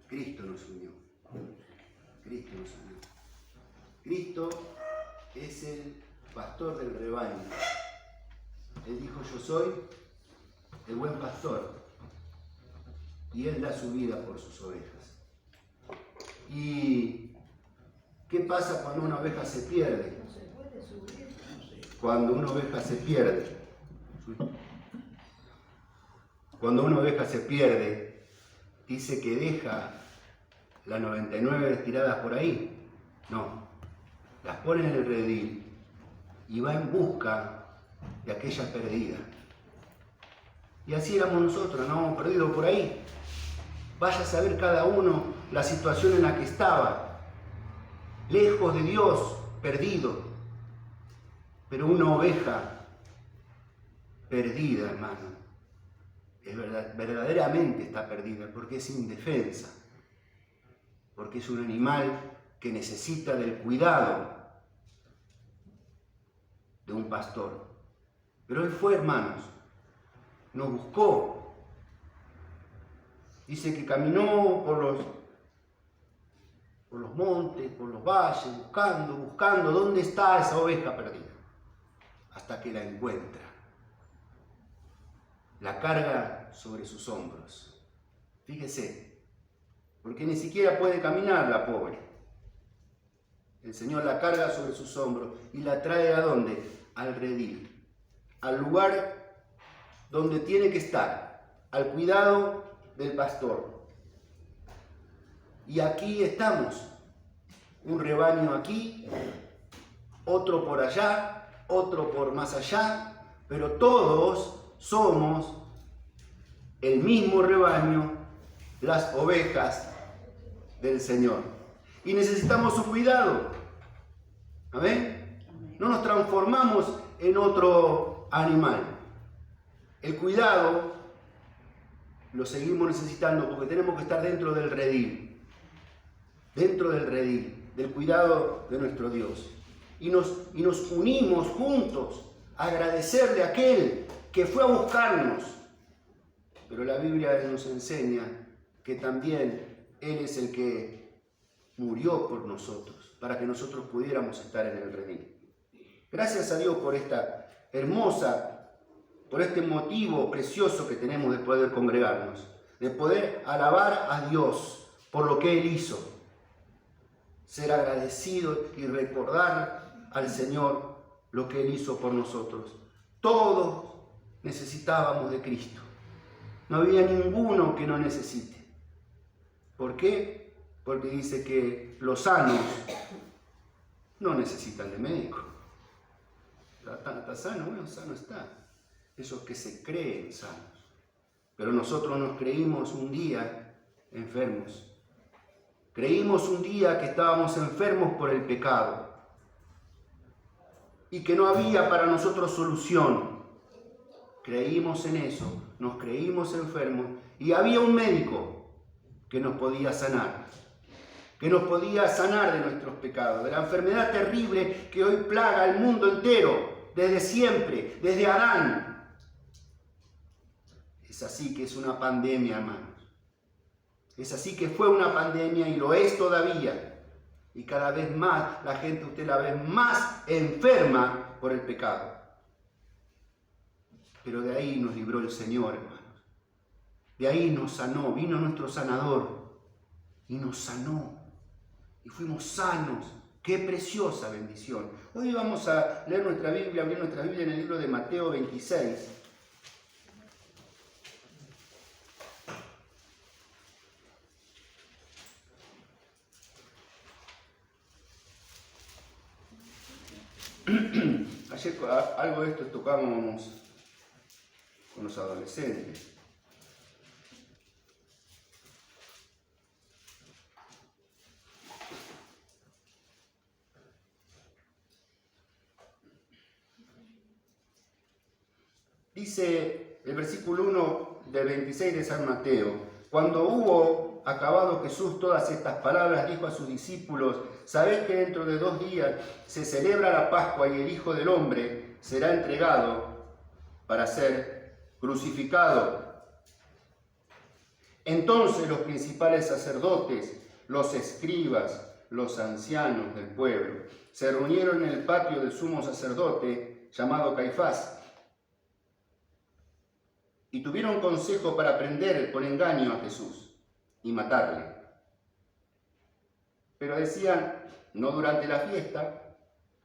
Cristo nos unió. Cristo nos unió. Cristo es el pastor del rebaño. Él dijo, yo soy el buen pastor. Y Él da su vida por sus ovejas. ¿Y qué pasa cuando una oveja se pierde? No se puede subir. Cuando una oveja se pierde. Cuando una oveja se pierde, dice que deja las 99 tiradas por ahí. No, las pone en el redil y va en busca de aquella perdida. Y así éramos nosotros, nos hemos perdido por ahí. Vaya a saber cada uno la situación en la que estaba, lejos de Dios, perdido. Pero una oveja perdida, hermano, es verdad, verdaderamente está perdida porque es indefensa, porque es un animal que necesita del cuidado de un pastor. Pero Él fue, hermanos, nos buscó. Dice que caminó por los montes, por los valles, buscando dónde está esa oveja perdida, hasta que la encuentra. La carga sobre sus hombros. Fíjese, porque ni siquiera puede caminar la pobre. El Señor la carga sobre sus hombros y la trae ¿a dónde? Al redil, al lugar donde tiene que estar, al cuidado del pastor. Y aquí estamos, un rebaño aquí, otro por allá, otro por más allá, pero todos somos el mismo rebaño, las ovejas del Señor. Y necesitamos su cuidado. ¿Amén? No nos transformamos en otro animal. El cuidado lo seguimos necesitando porque tenemos que estar dentro del redil, del cuidado de nuestro Dios. Y nos unimos juntos a agradecerle a aquel que fue a buscarnos. Pero la Biblia nos enseña que también Él es el que murió por nosotros, para que nosotros pudiéramos estar en el redil. Gracias a Dios por esta por este motivo precioso que tenemos de poder congregarnos, de poder alabar a Dios por lo que Él hizo, ser agradecido y recordar al Señor lo que Él hizo por nosotros. Todos necesitábamos de Cristo. No había ninguno que no necesite. ¿Por qué? Porque dice que los sanos no necesitan de médico. ¿Está sano? Bueno, sano está. Esos que se creen sanos. Pero nosotros nos creímos un día enfermos. Creímos un día que estábamos enfermos por el pecado y que no había para nosotros solución. Creímos en eso, nos creímos enfermos y había un médico que nos podía sanar, de nuestros pecados, de la enfermedad terrible que hoy plaga al mundo entero, desde siempre, desde Adán. Es así que es una pandemia, hermanos. Es así que fue una pandemia y lo es todavía. Y cada vez más la gente, usted la ve más enferma por el pecado. Pero de ahí nos libró el Señor, hermanos. De ahí nos sanó, vino nuestro sanador y nos sanó. Y fuimos sanos. ¡Qué preciosa bendición! Hoy vamos a leer nuestra Biblia, abrir nuestra Biblia en el libro de Mateo 26. Ayer algo de esto tocábamos con los adolescentes. Dice el versículo 1 del 26 de San Mateo: cuando hubo acabado Jesús todas estas palabras, dijo a sus discípulos: sabed que dentro de 2 días se celebra la Pascua y el Hijo del Hombre será entregado para ser crucificado. Entonces los principales sacerdotes, los escribas, los ancianos del pueblo, se reunieron en el patio del sumo sacerdote llamado Caifás y tuvieron consejo para prender con engaño a Jesús y matarle. Pero decían, no durante la fiesta,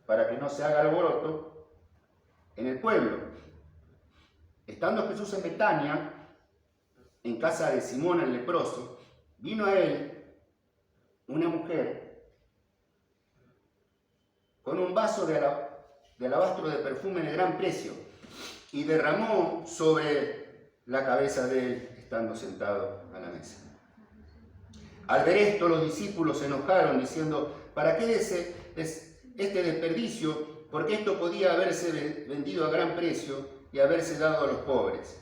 para que no se haga alboroto en el pueblo. Estando Jesús en Betania, en casa de Simón el leproso, vino a él una mujer con un vaso de alabastro de perfume de gran precio y derramó sobre la cabeza de él, estando sentado a la mesa. Al ver esto, los discípulos se enojaron, diciendo, ¿para qué este desperdicio? Porque esto podía haberse vendido a gran precio y haberse dado a los pobres.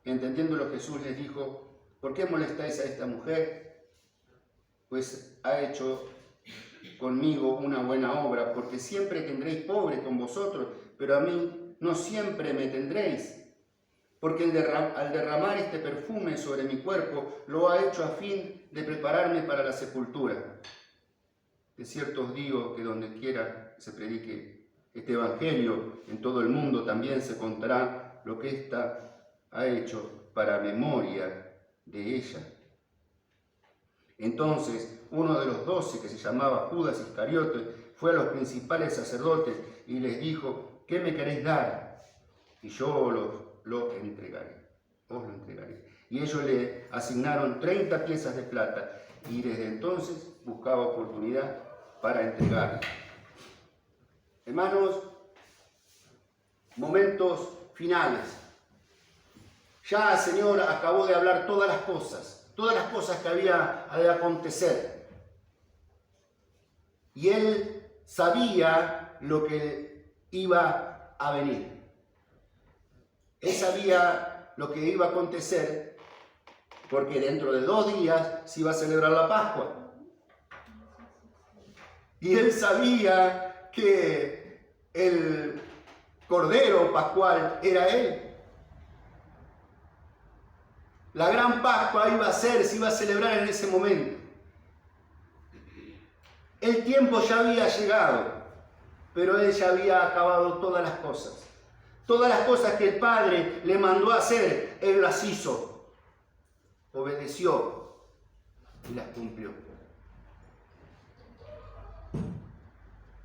Entendiéndolo, Jesús les dijo, ¿por qué molestáis a esta mujer? Pues ha hecho conmigo una buena obra, porque siempre tendréis pobres con vosotros, pero a mí no siempre me tendréis. Porque al derramar este perfume sobre mi cuerpo, lo ha hecho a fin de prepararme para la sepultura. De cierto os digo que donde quiera se predique este evangelio, en todo el mundo también se contará lo que ésta ha hecho para memoria de ella. Entonces uno de los 12, que se llamaba Judas Iscariote, fue a los principales sacerdotes y les dijo, ¿qué me queréis dar? Y yo lo entregaré, os lo entregaré. Y ellos le asignaron 30 piezas de plata y desde entonces buscaba oportunidad para entregarle. Hermanos, momentos finales. Ya el Señor acabó de hablar todas las cosas que había de acontecer. Y Él sabía lo que iba a venir. Él sabía lo que iba a acontecer porque dentro de 2 días se iba a celebrar la Pascua. Y Él sabía que el Cordero Pascual era Él. La gran Pascua se iba a celebrar en ese momento. El tiempo ya había llegado, pero Él ya había acabado todas las cosas. Todas las cosas que el Padre le mandó a hacer, Él las hizo. Obedeció y las cumplió.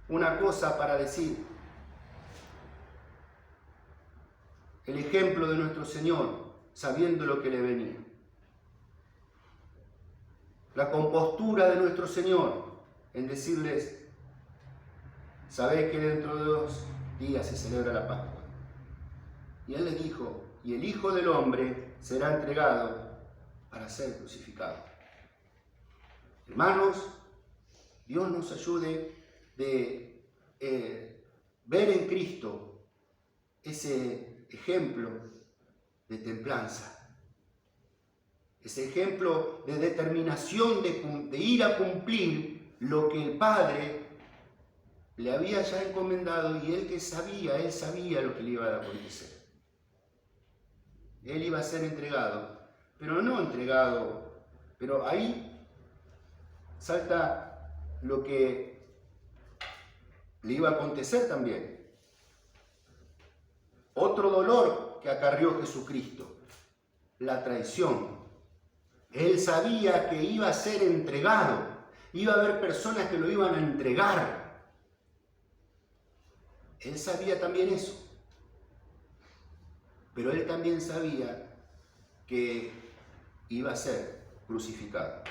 Una cosa para decir. El ejemplo de nuestro Señor, sabiendo lo que le venía. La compostura de nuestro Señor en decirles, sabéis que dentro de 2 días se celebra la Pascua. Y Él les dijo, y el Hijo del Hombre será entregado para ser crucificado. Hermanos, Dios nos ayude de ver en Cristo ese ejemplo de templanza, ese ejemplo de determinación de ir a cumplir lo que el Padre le había ya encomendado y Él sabía lo que le iba a acontecer. Él iba a ser entregado, pero ahí salta lo que le iba a acontecer también. Otro dolor que acarrió Jesucristo, la traición. Él sabía que iba a ser entregado, iba a haber personas que lo iban a entregar. Él sabía también eso. Pero Él también sabía que iba a ser crucificado.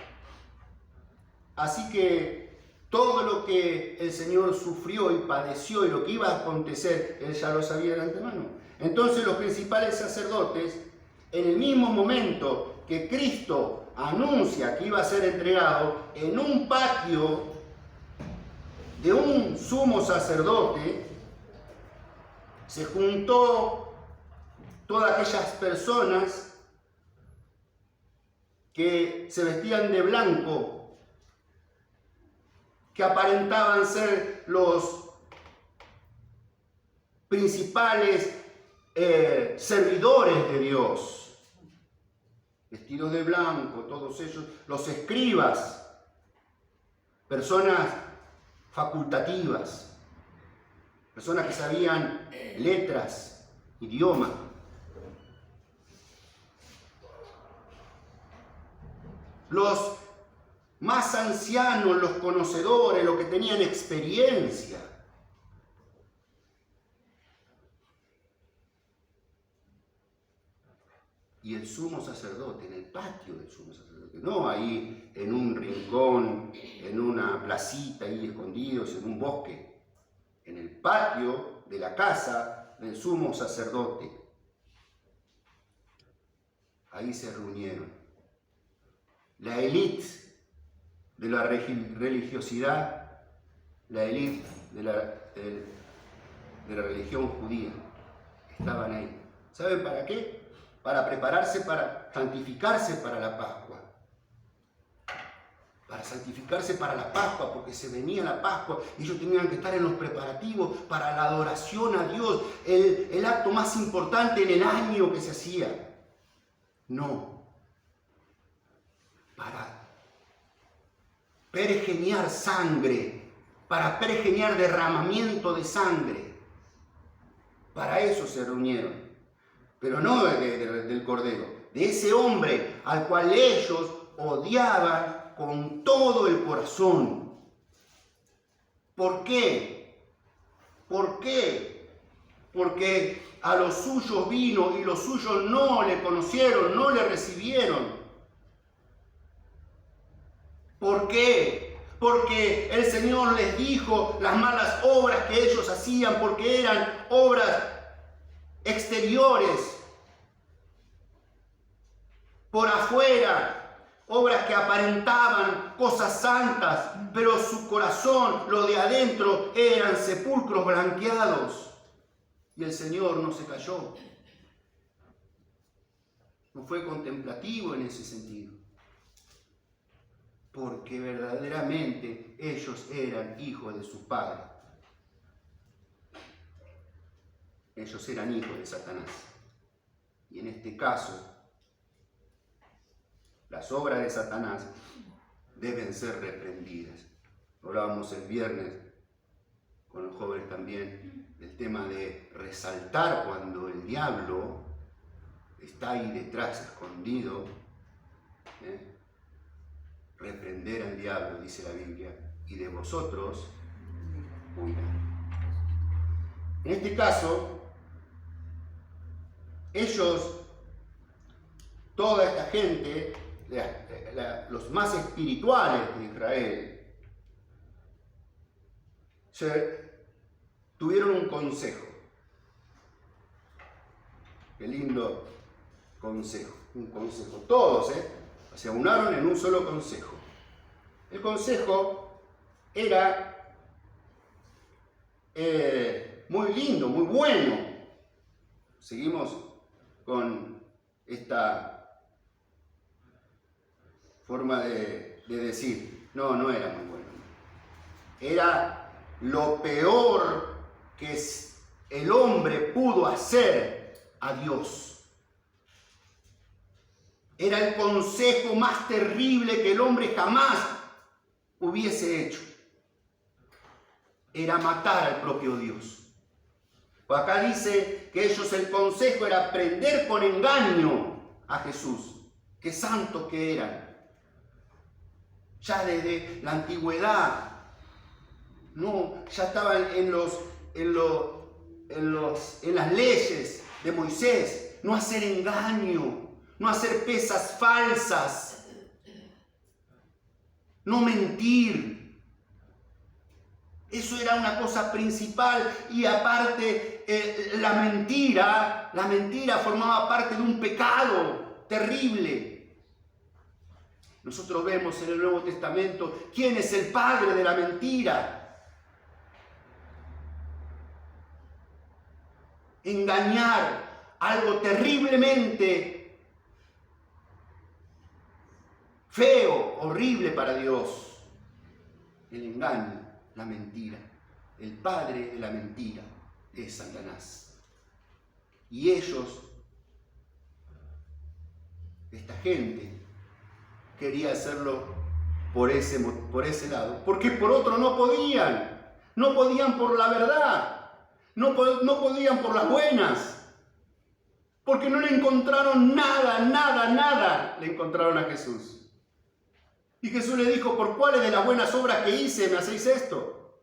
Así que todo lo que el Señor sufrió y padeció y lo que iba a acontecer, Él ya lo sabía de antemano. Entonces los principales sacerdotes, en el mismo momento que Cristo anuncia que iba a ser entregado, en un patio de un sumo sacerdote, se juntó todas aquellas personas que se vestían de blanco, que aparentaban ser los principales servidores de Dios. vestidos de blanco, todos ellos, los escribas, personas facultativas, personas que sabían letras, idioma. Los más ancianos, los conocedores, los que tenían experiencia. Y el sumo sacerdote, en el patio del sumo sacerdote, no ahí en un rincón, en una placita ahí escondidos, en un bosque, en el patio de la casa del sumo sacerdote. Ahí se reunieron la élite de la religiosidad, la élite de la religión judía. Estaban ahí. ¿Saben para qué? Para prepararse, para santificarse para la Pascua. Para santificarse para la Pascua, porque se venía la Pascua y ellos tenían que estar en los preparativos para la adoración a Dios, el acto más importante en el año que se hacía. No. Para pergeñar sangre, para pergeñar derramamiento de sangre. Para eso se reunieron. Pero no del Cordero, de ese hombre al cual ellos odiaban con todo el corazón. ¿Por qué? ¿Por qué? Porque a los suyos vino y los suyos no le conocieron, no le recibieron. ¿Por qué? Porque el Señor les dijo las malas obras que ellos hacían, porque eran obras exteriores, por afuera, obras que aparentaban cosas santas, pero su corazón, lo de adentro, eran sepulcros blanqueados. Y el Señor no se cayó. No fue contemplativo en ese sentido. Porque verdaderamente ellos eran hijos de su Padre. Ellos eran hijos de Satanás. Y en este caso, las obras de Satanás deben ser reprendidas. Hablábamos el viernes con los jóvenes también del tema de resaltar cuando el diablo está ahí detrás, escondido. Reprender al diablo, dice la Biblia, y de vosotros huirá. En este caso, ellos, toda esta gente, los más espirituales de Israel, tuvieron un consejo. Qué lindo consejo, un consejo. Todos, se aunaron en un solo consejo. El consejo era muy lindo, muy bueno. Seguimos con esta forma de decir. No era muy bueno. Era lo peor que el hombre pudo hacer a Dios. Era el consejo más terrible que el hombre jamás hubiese hecho. Era matar al propio Dios. Pues acá dice que ellos, el consejo era prender con engaño a Jesús. Qué santos que eran. Ya desde la antigüedad, no, ya estaban en las leyes de Moisés, no hacer engaño, no hacer pesas falsas, no mentir. Eso era una cosa principal, y aparte la mentira formaba parte de un pecado terrible. Nosotros vemos en el Nuevo Testamento quién es el padre de la mentira. Engañar, algo terriblemente feo, horrible para Dios. El engaño, la mentira. El padre de la mentira es Satanás. Y ellos esta gente quería hacerlo por ese lado, porque por otro no podían por la verdad, no podían por las buenas, porque no le encontraron nada le encontraron a Jesús. Y Jesús le dijo: ¿por cuáles de las buenas obras que hice me hacéis esto?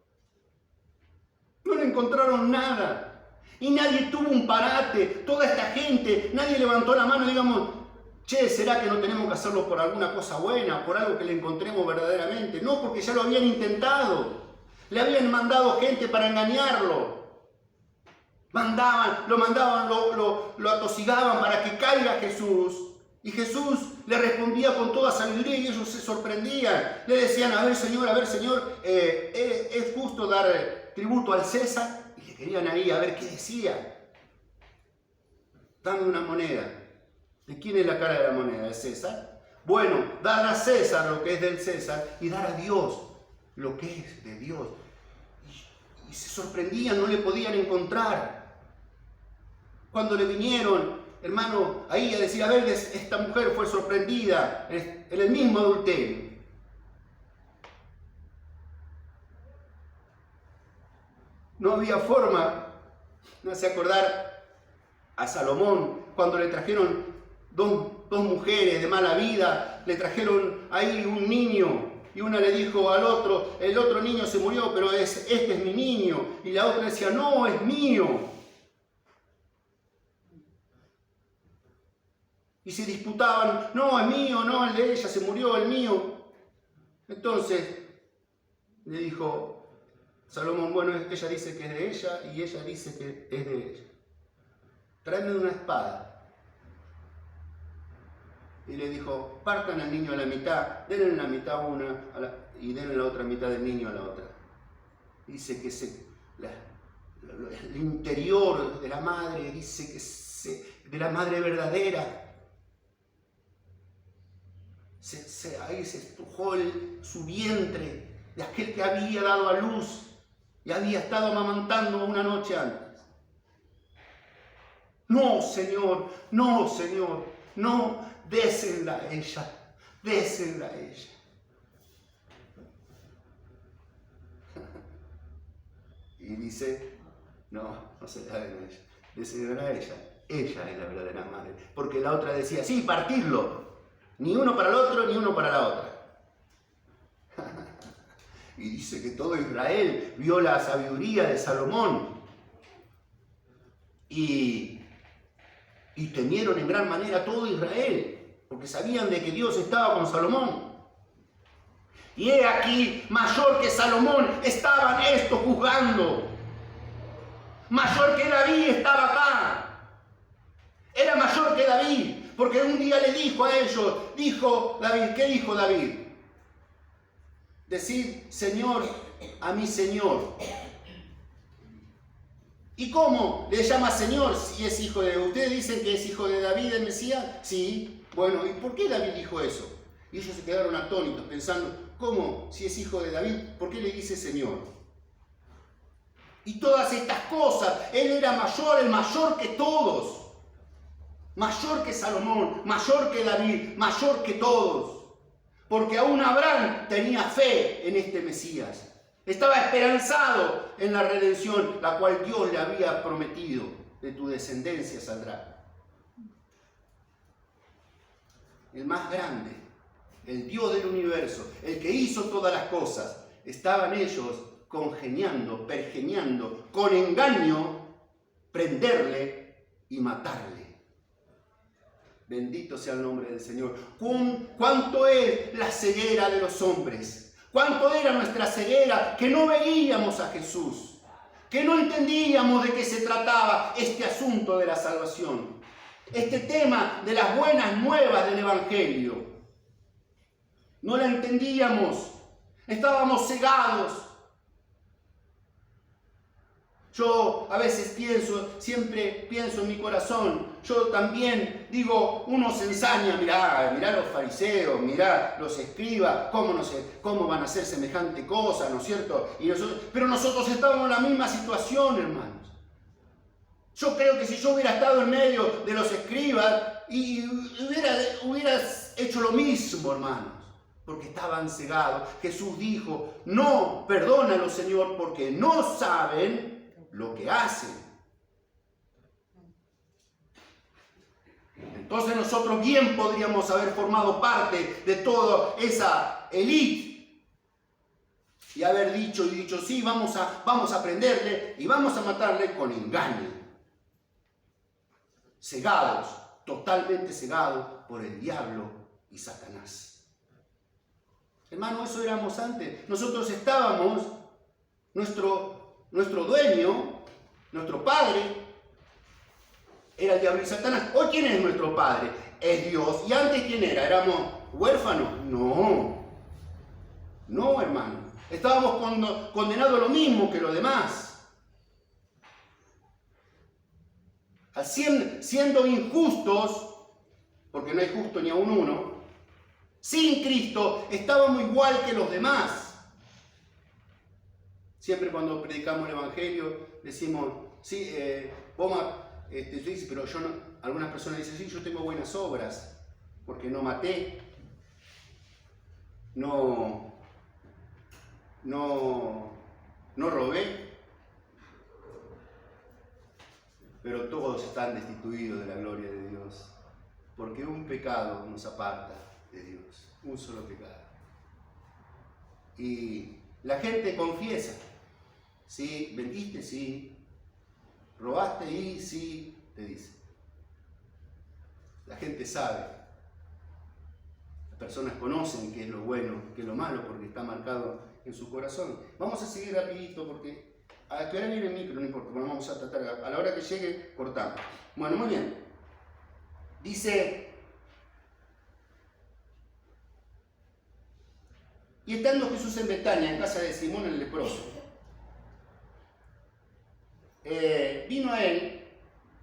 No le encontraron nada. Y nadie tuvo un parate, toda esta gente, nadie levantó la mano y digamos: che, ¿será que no tenemos que hacerlo por alguna cosa buena, por algo que le encontremos verdaderamente? No, porque ya lo habían intentado. Le habían mandado gente para engañarlo. Lo atosigaban para que caiga Jesús. Y Jesús le respondía con toda sabiduría y ellos se sorprendían. Le decían: a ver, Señor, ¿es justo dar tributo al César? Y le querían ahí a ver qué decía. Dame una moneda. ¿De quién es la cara de la moneda? ¿De César? Bueno, dar a César lo que es del César y dar a Dios lo que es de Dios. Y se sorprendían, no le podían encontrar. Cuando le vinieron, hermano, ahí a decir: a ver, esta mujer fue sorprendida en el mismo adulterio. No había forma. No hace acordar a Salomón cuando le trajeron dos mujeres de mala vida, le trajeron ahí un niño y una le dijo al otro: el otro niño se murió, pero este es mi niño. Y la otra decía: no, es mío. Y se disputaban: no, es mío, no, el de ella se murió, el mío. Entonces le dijo Salomón: bueno, ella dice que es de ella y ella dice que es de ella. Tráeme una espada. Y le dijo: partan al niño a la mitad, denle la mitad a una y denle la otra mitad del niño a la otra. Dice que el interior de la madre, dice que de la madre verdadera, ahí se estrujó su vientre de aquel que había dado a luz y había estado amamantando una noche antes. No, Señor, no, Señor, no, désenla a ella, désenla a ella. Y dice: no se la den a ella, désenla a ella es la verdadera madre. Porque la otra decía: sí, partirlo. Ni uno para el otro, ni uno para la otra. Y dice que todo Israel vio la sabiduría de Salomón. Y temieron en gran manera todo Israel, porque sabían de que Dios estaba con Salomón. Y he aquí, mayor que Salomón, estaban estos juzgando. Mayor que David estaba acá. Era mayor que David. Porque un día le dijo a ellos, dijo David, ¿qué dijo David? Decid Señor a mi Señor. ¿Y cómo le llama Señor si es hijo de David? ¿Ustedes dicen que es hijo de David el Mesías? Sí. Bueno, ¿y por qué David dijo eso? Y ellos se quedaron atónitos pensando: ¿cómo? Si es hijo de David, ¿por qué le dice Señor? Y todas estas cosas, él era mayor, el mayor que todos. Mayor que Salomón, mayor que David, mayor que todos. Porque aún Abraham tenía fe en este Mesías. Estaba esperanzado en la redención, la cual Dios le había prometido: de tu descendencia saldrá. El más grande, el Dios del universo, el que hizo todas las cosas, estaban ellos congeniando, pergeñando, con engaño, prenderle y matarle. Bendito sea el nombre del Señor. ¿Cuánto es la ceguera de los hombres? ¿Cuánto era nuestra ceguera que no veíamos a Jesús? Que no entendíamos de qué se trataba este asunto de la salvación. Este tema de las buenas nuevas del Evangelio. No la entendíamos. Estábamos cegados. Yo a veces siempre pienso en mi corazón, yo también digo, uno se ensaña, mirá los fariseos, mirá los escribas, cómo van a hacer semejante cosa, ¿no es cierto? Pero nosotros estamos en la misma situación, hermanos. Yo creo que si yo hubiera estado en medio de los escribas, y hubieras hecho lo mismo, hermanos, porque estaban cegados. Jesús dijo, no, perdónalo, Señor, porque no saben lo que hacen. Entonces nosotros bien podríamos haber formado parte de toda esa élite y haber dicho sí, vamos a aprenderle y vamos a matarle con engaño. Cegados, totalmente cegados por el diablo y Satanás. Hermano, eso éramos antes. Nosotros estábamos, nuestro dueño, nuestro padre, era el diablo y Satanás. Hoy, ¿quién es nuestro padre? Es Dios. ¿Y antes quién era? ¿Éramos huérfanos? No, hermano. Estábamos condenados a lo mismo que los demás. Siendo injustos, porque no hay justo ni aun uno, sin Cristo estábamos igual que los demás. Siempre cuando predicamos el Evangelio decimos, sí, pero yo no. Algunas personas dicen, sí, yo tengo buenas obras, porque no maté, no robé, pero todos están destituidos de la gloria de Dios, porque un pecado nos aparta de Dios, un solo pecado. Y la gente confiesa, sí, mentiste, sí, robaste y sí, te dice. La gente sabe, las personas conocen qué es lo bueno, qué es lo malo, porque está marcado en su corazón. Vamos a seguir rapidito porque a que ahora viene el micro, no importa, bueno, vamos a tratar, a la hora que llegue, cortamos. Bueno, muy bien. Dice, y estando Jesús en Betania, en casa de Simón el leproso, vino a él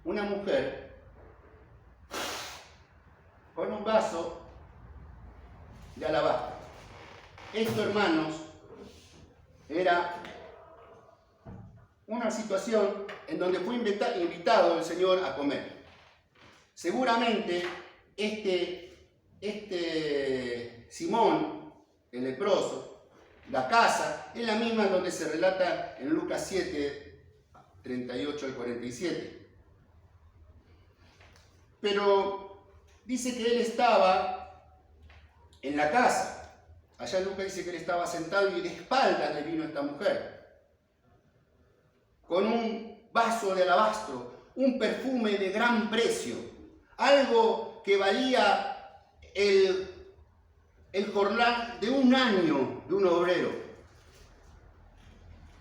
una mujer con un vaso de alabastro. Esto, hermanos, era una situación en donde fue invitado el Señor a comer. Seguramente este Simón, el leproso, la casa, es la misma donde se relata en Lucas 7, 38 al 47. Pero dice que él estaba en la casa. Allá Lucas dice que él estaba sentado y de espaldas le vino esta mujer con un vaso de alabastro, un perfume de gran precio, algo que valía el jornal de un año de un obrero.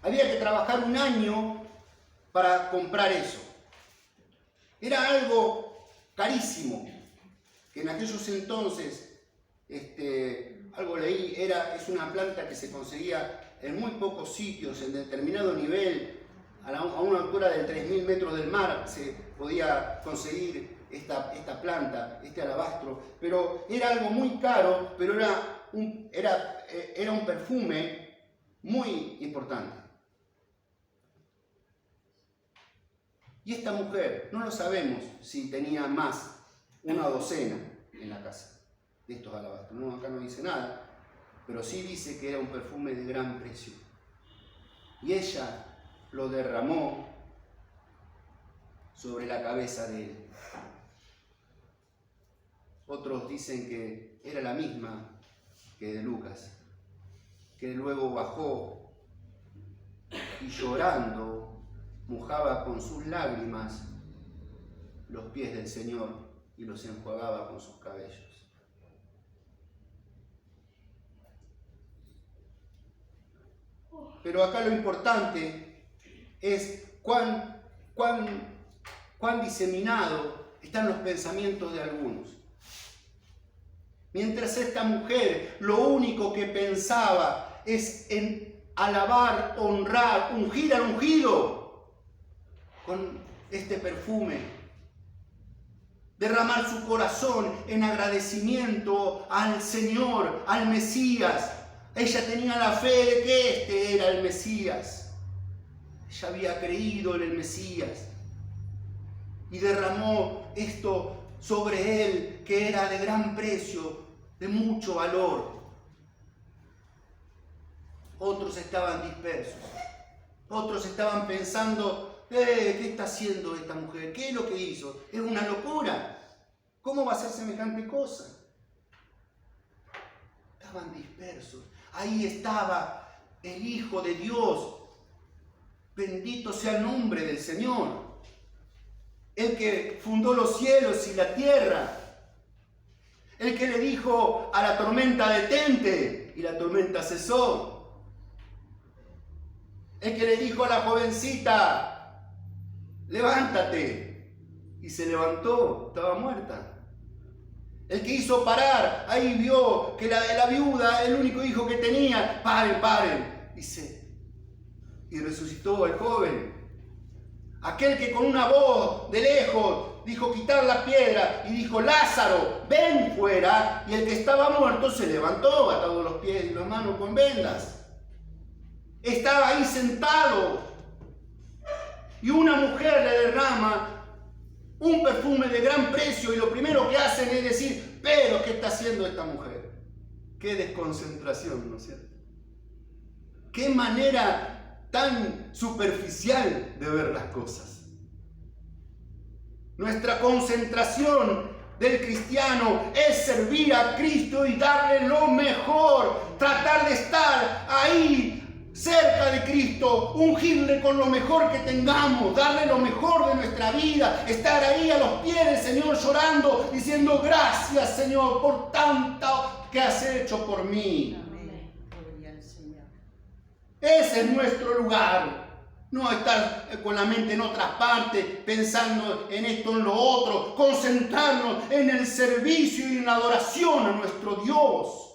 Había que trabajar un año para comprar eso. Era algo carísimo, que en aquellos entonces, algo leí, es una planta que se conseguía en muy pocos sitios, en determinado nivel, a una altura de 3.000 metros del mar se podía conseguir esta planta, este alabastro, pero era algo muy caro, pero era un perfume muy importante. Y esta mujer, no lo sabemos si tenía más, una docena en la casa de estos alabastros. No, acá no dice nada, pero sí dice que era un perfume de gran precio. Y ella lo derramó sobre la cabeza de él. Otros dicen que era la misma que de Lucas, que luego bajó y llorando mojaba con sus lágrimas los pies del Señor y los enjuagaba con sus cabellos. Pero acá lo importante es cuán diseminado están los pensamientos de algunos. Mientras esta mujer lo único que pensaba es en alabar, honrar, ungir al ungido con este perfume, derramar su corazón en agradecimiento al Señor, al Mesías. Ella tenía la fe de que este era el Mesías. Ella había creído en el Mesías y derramó esto sobre él que era de gran precio, de mucho valor. Otros estaban dispersos. Otros estaban pensando, ¿qué está haciendo esta mujer? ¿Qué es lo que hizo? Es una locura. ¿Cómo va a hacer semejante cosa? Estaban dispersos. Ahí estaba el Hijo de Dios. Bendito sea el nombre del Señor. El que fundó los cielos y la tierra. El que le dijo a la tormenta, detente, y la tormenta cesó. El que le dijo a la jovencita, levántate, y se levantó, estaba muerta. El que hizo parar, ahí vio que la viuda, el único hijo que tenía, paren, y resucitó el joven. Aquel que con una voz de lejos dijo quitar la piedra y dijo, Lázaro, ven fuera, y el que estaba muerto se levantó, atado los pies y las manos con vendas. Estaba ahí sentado, y una mujer le derrama un perfume de gran precio, y lo primero que hacen es decir, pero ¿qué está haciendo esta mujer? Qué desconcentración, ¿no es cierto? Qué manera tan superficial de ver las cosas. Nuestra concentración del cristiano es servir a Cristo y darle lo mejor, tratar de estar ahí cerca de Cristo, ungirle con lo mejor que tengamos, darle lo mejor de nuestra vida, estar ahí a los pies del Señor llorando, diciendo gracias Señor por tanto que has hecho por mí. Amén. Gloria al Señor. Ese es nuestro lugar. No estar con la mente en otras partes, pensando en esto, en lo otro, concentrarnos en el servicio y en la adoración a nuestro Dios.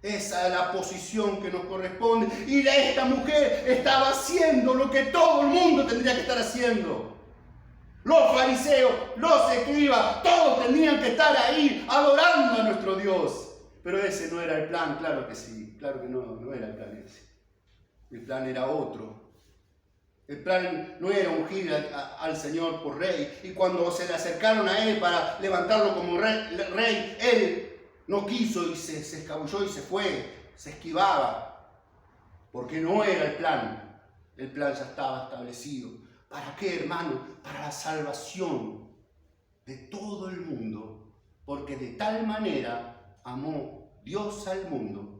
Esa es la posición que nos corresponde. Y esta mujer estaba haciendo lo que todo el mundo tendría que estar haciendo. Los fariseos, los escribas, todos tendrían que estar ahí adorando a nuestro Dios. Pero ese no era el plan, claro que sí. Claro que no era el plan ese. El plan era otro. El plan no era ungir al Señor por rey. Y cuando se le acercaron a él para levantarlo como rey, él no quiso y se escabulló y se fue, se esquivaba, porque no era el plan. El plan ya estaba establecido. ¿Para qué, hermano? Para la salvación de todo el mundo, porque de tal manera amó Dios al mundo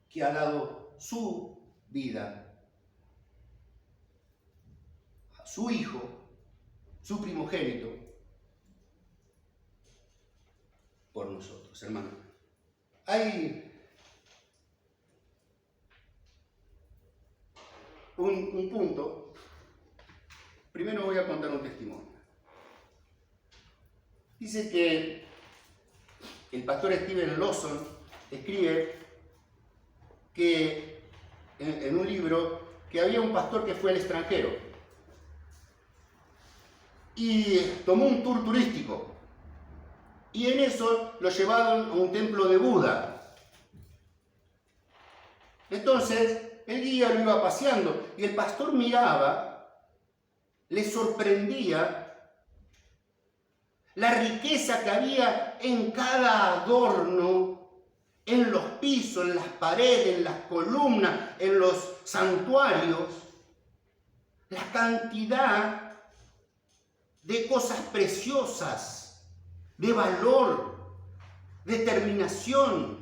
que ha dado su vida a su Hijo, su primogénito, por nosotros, hermano. Hay un punto. Primero voy a contar un testimonio. Dice que el pastor Steven Lawson escribe que en un libro que había un pastor que fue al extranjero y tomó un tour turístico. Y en eso lo llevaron a un templo de Buda. Entonces, el guía lo iba paseando y el pastor miraba, le sorprendía la riqueza que había en cada adorno, en los pisos, en las paredes, en las columnas, en los santuarios, la cantidad de cosas preciosas, de valor, de terminación,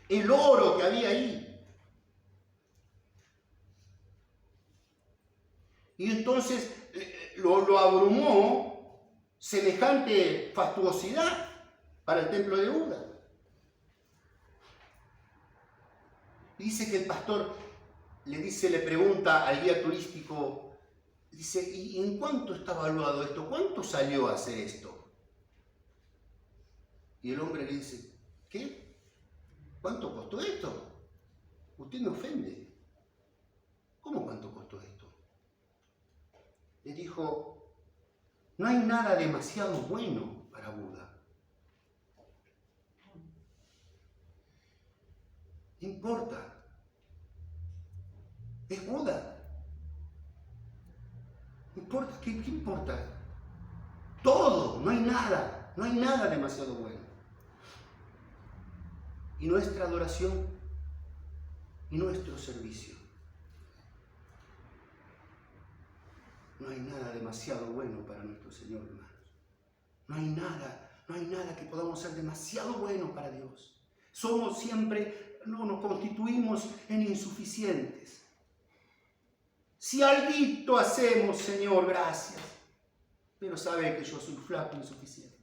el oro que había ahí. Y entonces lo abrumó semejante fastuosidad para el templo de Buda. Dice que el pastor le pregunta al guía turístico, dice, ¿y en cuánto está evaluado esto? ¿Cuánto salió a hacer esto? Y el hombre le dice, ¿qué? ¿Cuánto costó esto? Usted me ofende. ¿Cómo cuánto costó esto? Le dijo, no hay nada demasiado bueno para Buda. No importa. Es Buda. No importa, ¿qué importa? Todo, no hay nada demasiado bueno. Y nuestra adoración y nuestro servicio. No hay nada demasiado bueno para nuestro Señor, hermanos. No hay nada que podamos ser demasiado bueno para Dios. Somos siempre, nos constituimos en insuficientes. Si alguito hacemos, Señor, gracias. Pero sabe que yo soy flaco e insuficiente.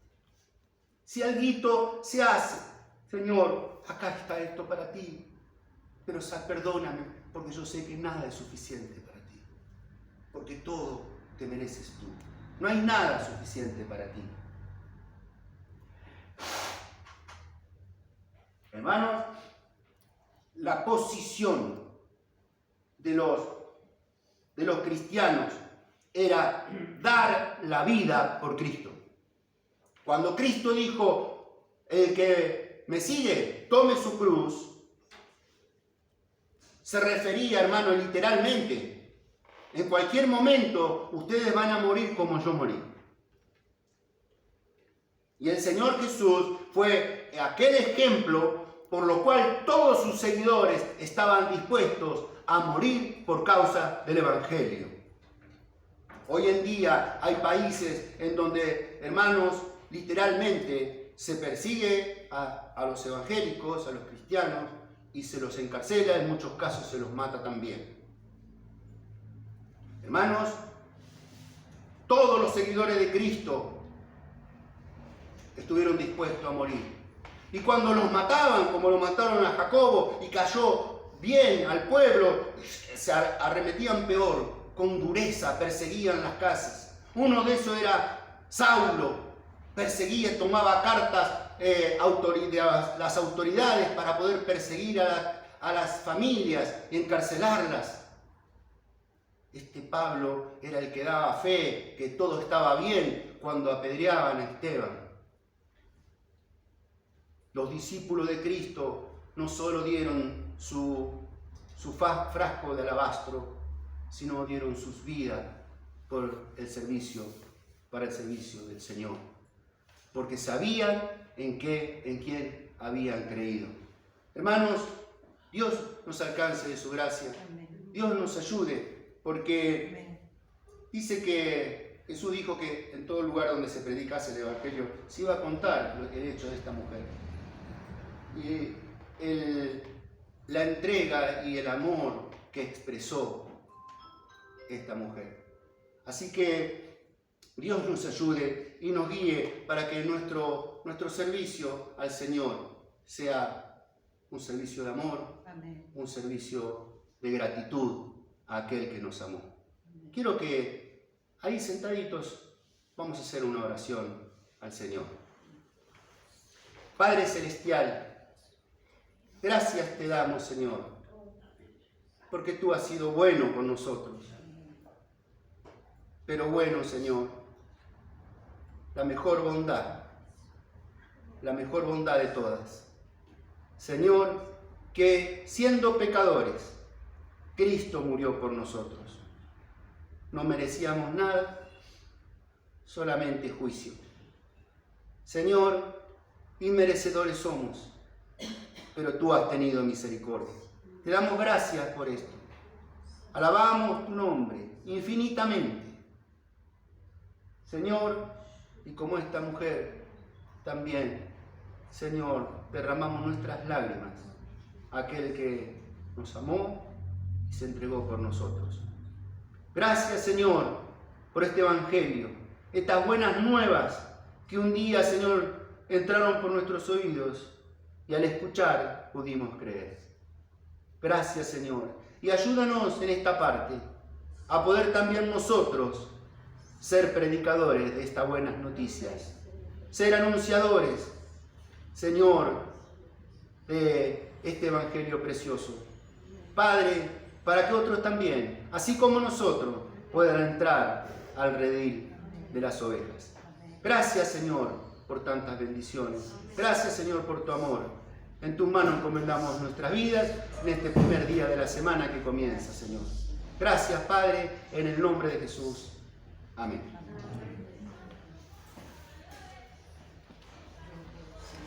Si alguito se hace, Señor, acá está esto para ti. Pero perdóname, porque yo sé que nada es suficiente para ti. Porque todo te mereces tú. No hay nada suficiente para ti. Hermanos, la posición de los cristianos era dar la vida por Cristo. Cuando Cristo dijo, el que me sigue, tome su cruz, se refería, hermano, literalmente, en cualquier momento ustedes van a morir como yo morí. Y el Señor Jesús fue aquel ejemplo por lo cual todos sus seguidores estaban dispuestos a morir por causa del Evangelio. Hoy en día hay países en donde, hermanos, literalmente se persigue a los evangélicos, a los cristianos, y se los encarcela, en muchos casos se los mata también. Hermanos, todos los seguidores de Cristo estuvieron dispuestos a morir. Y cuando los mataban, como lo mataron a Jacobo, y cayó bien al pueblo, se arremetían peor, con dureza, perseguían las casas. Uno de esos era Saulo, perseguía, tomaba cartas las autoridades para poder perseguir a las familias y encarcelarlas. Este Pablo era el que daba fe que todo estaba bien cuando apedreaban a Esteban. Los discípulos de Cristo no solo dieron su frasco de alabastro, sino dieron sus vidas para el servicio del Señor. Porque sabían en quién habían creído. Hermanos, Dios nos alcance de su gracia. Dios nos ayude, porque dice que Jesús dijo que en todo lugar donde se predicase el Evangelio se iba a contar el hecho de esta mujer. Y la entrega y el amor que expresó esta mujer. Así que Dios nos ayude y nos guíe para que nuestro servicio al Señor sea un servicio de amor, amén, un servicio de gratitud a aquel que nos amó. Amén. Quiero que ahí sentaditos vamos a hacer una oración al Señor. Padre Celestial, gracias te damos, Señor, porque tú has sido bueno con nosotros. Pero bueno, Señor, la mejor bondad de todas. Señor, que siendo pecadores, Cristo murió por nosotros. No merecíamos nada, solamente juicio. Señor, inmerecedores somos, pero tú has tenido misericordia. Te damos gracias por esto. Alabamos tu nombre infinitamente. Señor, y como esta mujer también, Señor, derramamos nuestras lágrimas a aquel que nos amó y se entregó por nosotros. Gracias, Señor, por este Evangelio, estas buenas nuevas que un día, Señor, entraron por nuestros oídos y al escuchar pudimos creer. Gracias, Señor, y ayúdanos en esta parte a poder también nosotros ser predicadores de estas buenas noticias, ser anunciadores, Señor, de este Evangelio precioso. Padre, para que otros también, así como nosotros, puedan entrar al redil de las ovejas. Gracias, Señor, por tantas bendiciones. Gracias, Señor, por tu amor. En tus manos encomendamos nuestras vidas en este primer día de la semana que comienza, Señor. Gracias, Padre, en el nombre de Jesús. Amén.